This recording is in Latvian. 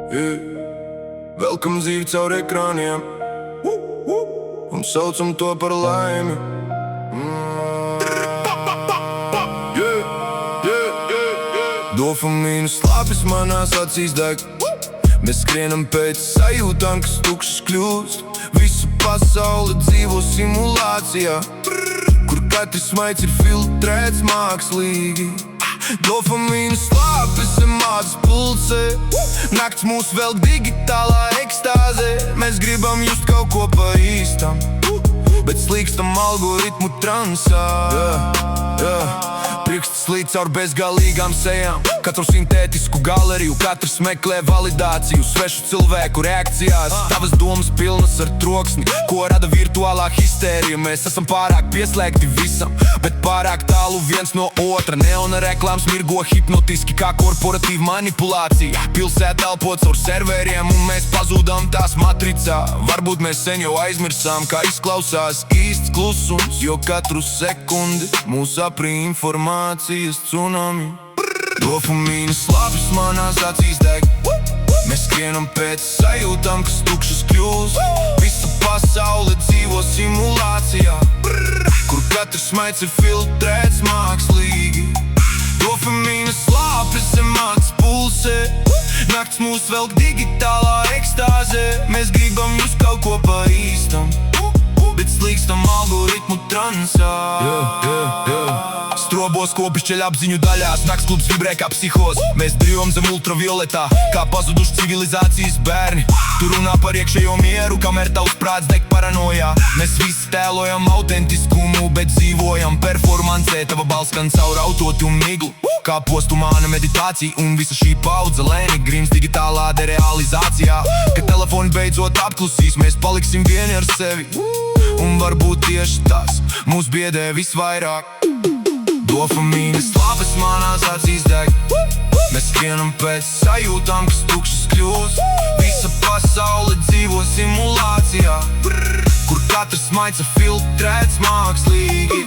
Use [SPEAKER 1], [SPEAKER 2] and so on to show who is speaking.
[SPEAKER 1] Velkam dzīvi caur ekrāniem un saucam to par laimi. Dopamīnu slāpes manās acīs deg. Mēs skrienam pēc sajūtām, kas tukšas kļūst. Visu pasauli dzīvo simulācijā, kur katrs smaids ir filtrēts mākslīgi. Dopamīnu slāpes mācas pulsē, nakts mūs velk digitālā ekstāzē. Mēs gribam just kaut ko pa īstam, bet slīkstam algoritmu transā. Prieksts līdz caur bezgalīgām sejām, katru sintētisku galeriju, katrs meklē validāciju svešu cilvēku reakcijās. Tavas domas pilnas ar troksni, ko rada virtuālā histērija. Mēs esam pārāk pieslēgti visam, bet pārāk tālu viens no otra. Neona reklāmas mirgo hipnotiski kā korporatīva manipulācija. Pilsēta elpo caur serveriem un mēs pazūdam tās matricā. Varbūt mēs sen jau aizmirsām, kā izklausās īsts klusums, jo katru sekundi mūs aprī informācijas tsunami. Dopamīna slāpes manās acīs deg. Mēs skrienam pēc sajūtām, kas tukšas kļūst. Visa pasaule dzīvo simulācijā, kur katrs smaids ir filtrēts mākslīgi. Dopamīna slāpes mācas pulsē, nakts mūs velk digitālā ekstāzē. Mēs gribam just kaut ko pa īstam, bet slīkstam algoritmu transā. Strobos kopišķeļ apziņu daļās, nakts klubs vibrē kā psihoz. Mēs dzīvojam zem ultravioletā, kā pazuduši civilizācijas bērni. Tu runā par iekšējo mieru, kamēr tavs prāts deg paranojā. Mēs visi tēlojam autentiskumu, bet dzīvojam performancē. Tava balss skan caur autoti un miglu, kā postumāna meditācija. Un visa šī paudze lēni grims digitālā derealizācijā. Kad telefoni beidzot apklusīs, mēs paliksim vieni ar sevi. Un varbūt tieši tas mūs biedē visvairāk. Dopamīna slāpes manās acīs deg. Mēs skrienam pēc sajūtām, kas tukšas kļūst. Visa pasaule dzīvo simulācijā, kur katrs smaids ir filtrēts mākslīgi.